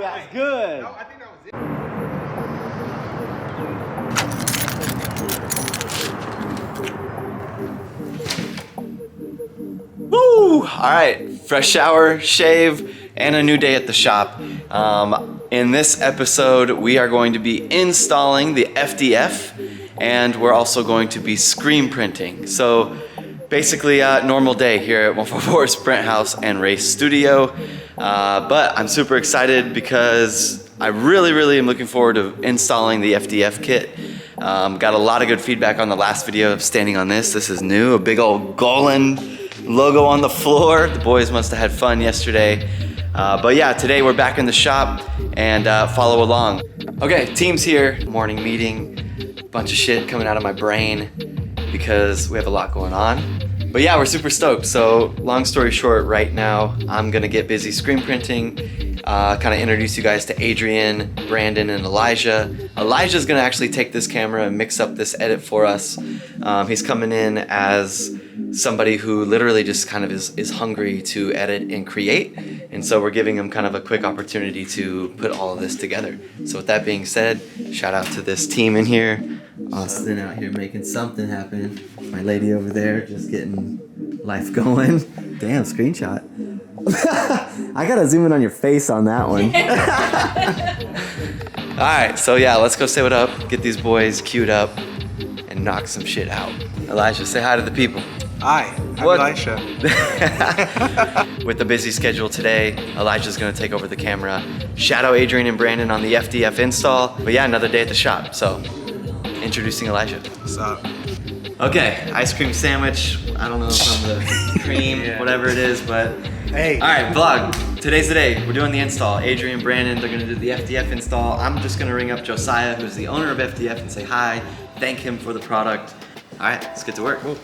That's good. No, I think that was it. Woo! All right, fresh shower, shave, and a new day at the shop. In this episode, we are going to be installing the FDF, and we're also going to be screen printing. So basically a normal day here at 144's PrintHouse and Race Studio. But I'm super excited because I really am looking forward to installing the FDF kit. Got a lot of good feedback on the last video of standing on this. This is new, a big old Golan logo on the floor. The boys must have had fun yesterday. But yeah, today we're back in the shop and follow along. Okay, team's here. Morning meeting, bunch of shit coming out of my brain because we have a lot going on. But yeah, we're super stoked. So long story short, right now, I'm gonna get busy screen printing, kind of introduce you guys to Adrian, Brandon, and Elijah. Elijah's gonna actually take this camera and mix up this edit for us. He's coming in as somebody who literally just kind of is hungry to edit and create. And so we're giving him kind of a quick opportunity to put all of this together. So with that being said, shout out to this team in here. Austin out here making something happen. My lady over there just getting life going. Damn, screenshot. I gotta zoom in on your face on that one. All right, so yeah, let's go say what up, get these boys queued up, and knock some shit out. Elijah, say hi to the people. Hi, I'm Elisha. With the busy schedule today, Elijah's gonna take over the camera, shadow Adrian and Brandon on the FDF install. But yeah, another day at the shop, so introducing Elijah. What's up? Okay, ice cream sandwich. I don't know if I'm the cream, Yeah. whatever it is, but Hey. all right, vlog. Today's the day. We're doing the install. Adrian and Brandon, they're gonna do the FDF install. I'm just gonna ring up Josiah, who's the owner of FDF, and say hi, thank him for the product. All right, let's get to work. Cool.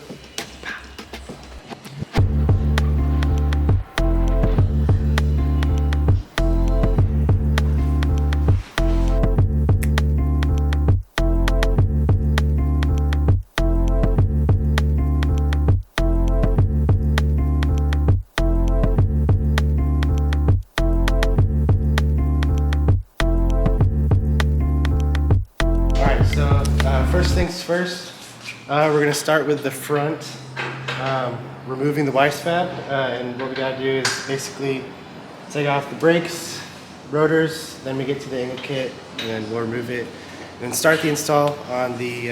First things first, we're going to start with the front, removing the Weiss fab, and what we got to do is basically take off the brakes, rotors, then we get to the angle kit, and then we'll remove it, and then start the install on the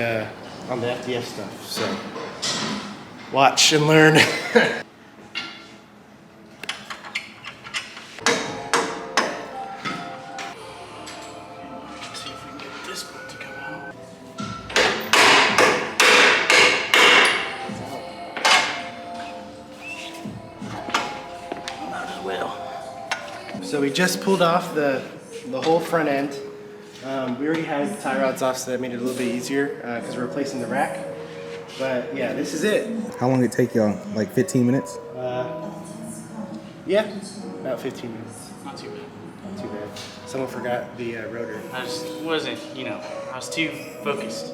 FDF stuff. So watch and learn. So we just pulled off the whole front end. We already had the tie rods off, so that made it a little bit easier because we're replacing the rack. But yeah, this is it. How long did it take y'all? Like 15 minutes? Yeah, about 15 minutes. Not too bad. Not too bad. Someone forgot the rotor. I just wasn't, I was too focused.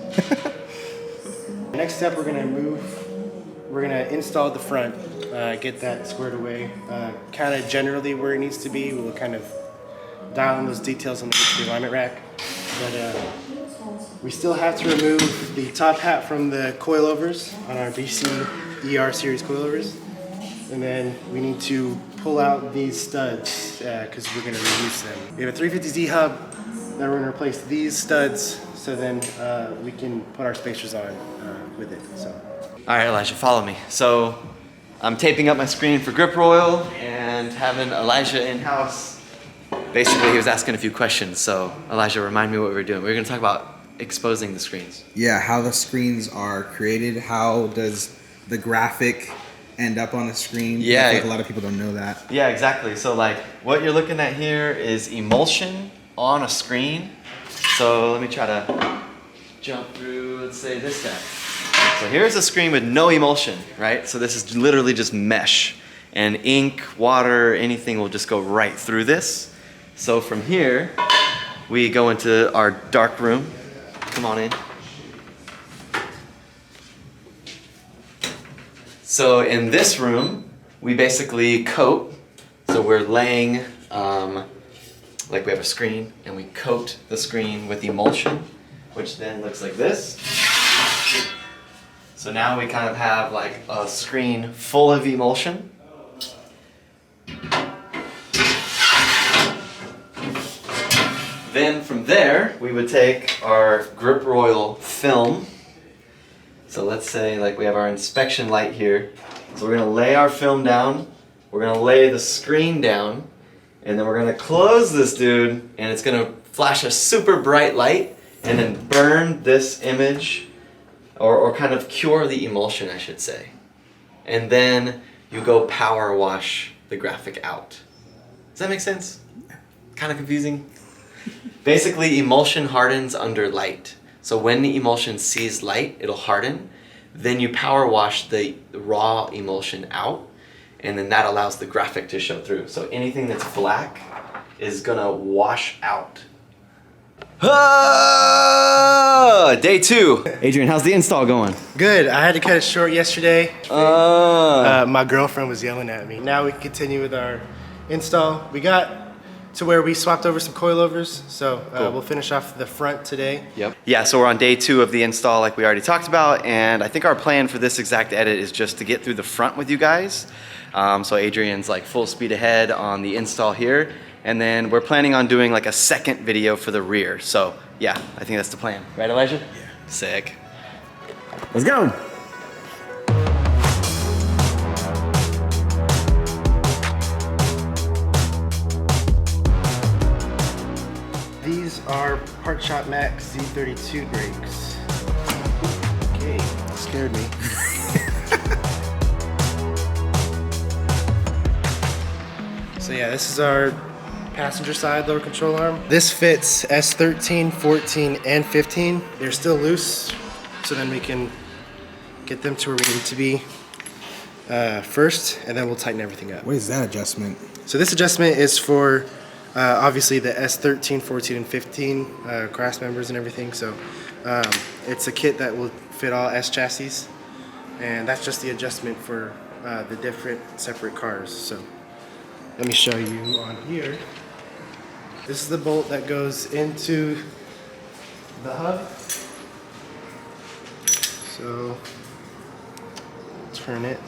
Next step, we're gonna install the front, get that squared away, kind of generally where it needs to be. We'll kind of dial in those details on the alignment rack. But we still have to remove the top hat from the coilovers on our BC ER series coilovers. And then we need to pull out these studs because we're gonna reuse them. We have a 350Z hub that we're gonna replace these studs so then we can put our spacers on with it. So. All right, Elijah, follow me. So I'm taping up my screen for grip royal and having Elijah in-house. Basically, he was asking a few questions. So Elijah, remind me what we're doing. We're gonna talk about exposing the screens. Yeah, how the screens are created. How does the graphic end up on the screen? Yeah. I think a lot of people don't know that. Yeah, exactly. So like what you're looking at here is emulsion on a screen. So let me try to jump through, let's say this guy. So here's a screen with no emulsion, right? So this is literally just mesh, and ink, water, anything will just go right through this. So from here, we go into our dark room. Come on in. So in this room, we basically coat. So we're laying like we have a screen, and we coat the screen with emulsion, which then looks like this. So now we kind of have like a screen full of emulsion. Then from there, we would take our Grip Royal film. So let's say like we have our inspection light here. So we're gonna lay our film down, we're gonna lay the screen down, and then we're gonna close this dude, and it's gonna flash a super bright light and then burn this image, or kind of cure the emulsion, I should say. And then you go power wash the graphic out. Does that make sense? Kind of confusing? Basically, emulsion hardens under light. So when the emulsion sees light, it'll harden. Then you power wash the raw emulsion out, and then that allows the graphic to show through. So anything that's black is gonna wash out. Day 2. Adrian, how's the install going? Good. I had to cut it short yesterday. My girlfriend was yelling at me. Now we can continue with our install. We got to where we swapped over some coilovers, so Cool. we'll finish off the front today. Yep. Yeah, so we're on day 2 of the install like we already talked about, and I think our plan for this exact edit is just to get through the front with you guys. So Adrian's like full speed ahead on the install here, and then we're planning on doing like a second video for the rear. So yeah, I think that's the plan. Right, Elijah? Yeah. Sick. Let's go. These are Part Shop Max Z32 brakes. Okay, scared me. So yeah, this is our passenger side lower control arm. This fits S13, 14, and 15. They're still loose, so then we can get them to where we need to be first, and then we'll tighten everything up. What is that adjustment? So this adjustment is for obviously the S13, 14, and 15 cross members and everything. So it's a kit that will fit all S chassis, and that's just the adjustment for the different separate cars. So let me show you on here. This is the bolt that goes into the hub. So turn it.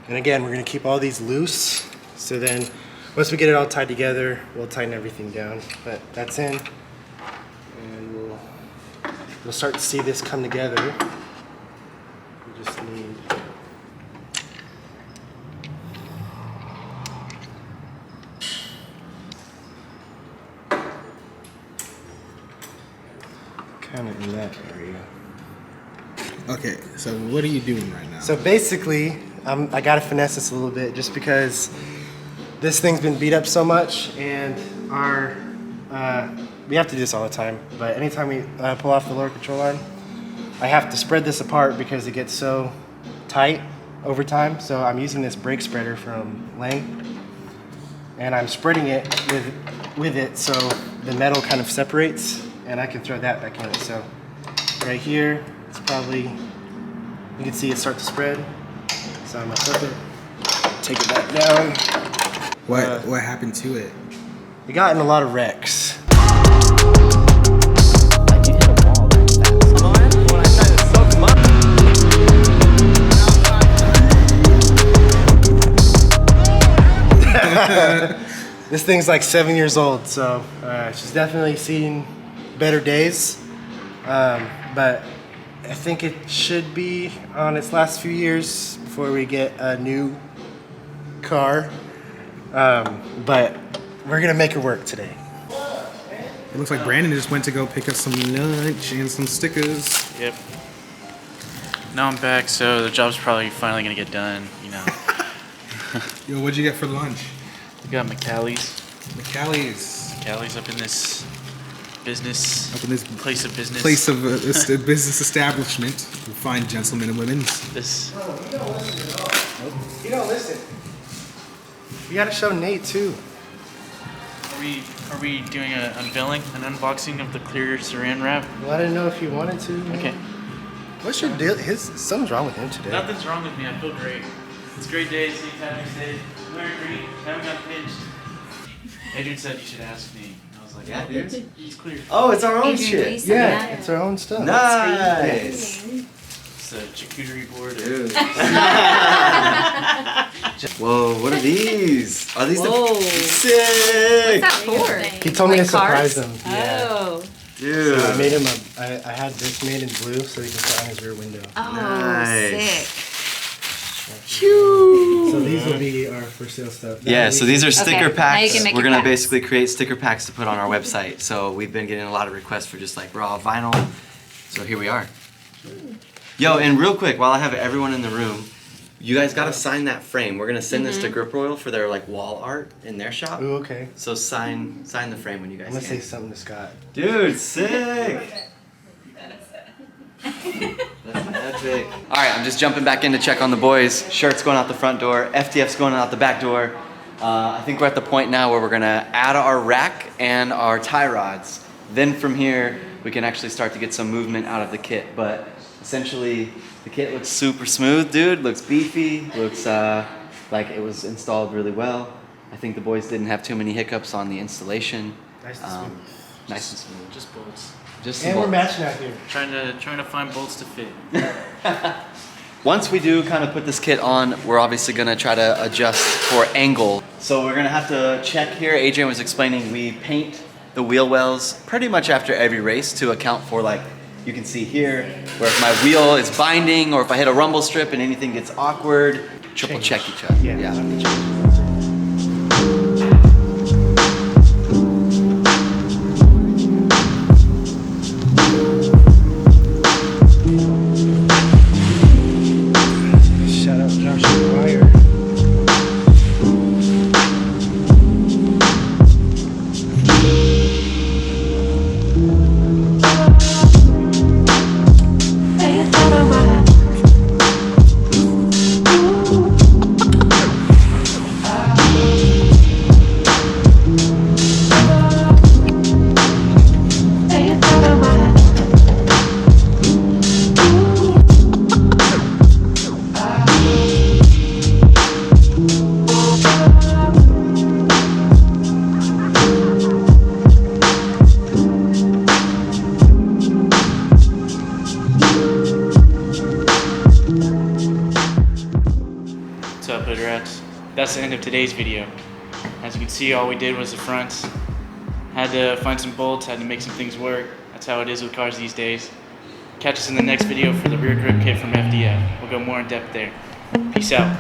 And again, we're gonna keep all these loose. So then once we get it all tied together, we'll tighten everything down. But that's in. And we'll start to see this come together. We just need kind of in that area. Okay, so what are you doing right now? So basically, I gotta finesse this a little bit just because this thing's been beat up so much, and we have to do this all the time, but anytime we pull off the lower control arm, I have to spread this apart because it gets so tight over time. So I'm using this brake spreader from Lang, and I'm spreading it with it so the metal kind of separates, and I can throw that back in it. So right here, it's probably, you can see it start to spread. So I'm gonna flip it, take it back down. What happened to it? It got in a lot of wrecks. This thing's like 7 years old, so she's definitely seen better days. But I think it should be on its last few years before we get a new car. But we're gonna make it work today. It looks like Brandon just went to go pick up some lunch and some stickers. Yep. Now I'm back, so the job's probably finally gonna get done, you know. Yo, what'd you get for lunch? We got McCallie's. McCallie's. Up in this business. Up in this place of business. Place of business establishment. For fine gentlemen and women. This. Oh, you don't listen at all. You don't listen. You gotta show Nate too. Are we doing an unveiling, an unboxing of the clear saran wrap? Well, I didn't know if you wanted to. Okay. What's your deal? Something's wrong with him today. Nothing's wrong with me. I feel great. It's a great day. St. Patrick's Day. Very green. Haven't got pinched. Adrian said you should ask me. I was like, yeah, dude. It's clear. Oh, it's our own Adrian, shit. Lisa, Yeah, it's our own stuff. Nice. It's a charcuterie board. Dude. Whoa, what are these? Are these Whoa. sick? What's that for? He told me Like to surprise cars? him. Oh. Dude. So I made him I had this made in blue so he can put on his rear window. Oh, Nice. sick. So these will be our for sale stuff. Yeah, so these are sticker Okay, now packs. you can make We're your gonna packs. basically create sticker packs to put on our website. So we've been getting a lot of requests for just like raw vinyl. So here we are. Yo, and real quick, while I have everyone in the room, you guys gotta sign that frame. We're gonna send this to Grip Royal for their like wall art in their shop. Ooh, okay. So sign the frame when you guys I'm gonna say can. something to Scott. Dude, sick! That's epic. Alright, I'm just jumping back in to check on the boys. Shirt's going out the front door, FDF's going out the back door. I think we're at the point now where we're gonna add our rack and our tie rods. Then from here, we can actually start to get some movement out of the kit. But essentially, the kit looks super smooth, dude. Looks beefy, looks like it was installed really well. I think the boys didn't have too many hiccups on the installation. Nice and smooth. Nice and smooth. Just bolts. Just And some we're bolts. matching out here. Trying to find bolts to fit. Once we do kind of put this kit on, we're obviously gonna try to adjust for angle. So we're gonna have to check here. Adrian was explaining we paint the wheel wells pretty much after every race to account for, like, you can see here, where if my wheel is binding or if I hit a rumble strip and anything gets awkward, triple check each other. Shout out Josh McGuire. What's up, hood rats? That's the end of today's video. As you can see, all we did was the fronts. Had to find some bolts, had to make some things work. That's how it is with cars these days. Catch us in the next video for the rear grip kit from FDF. We'll go more in depth there. Peace out.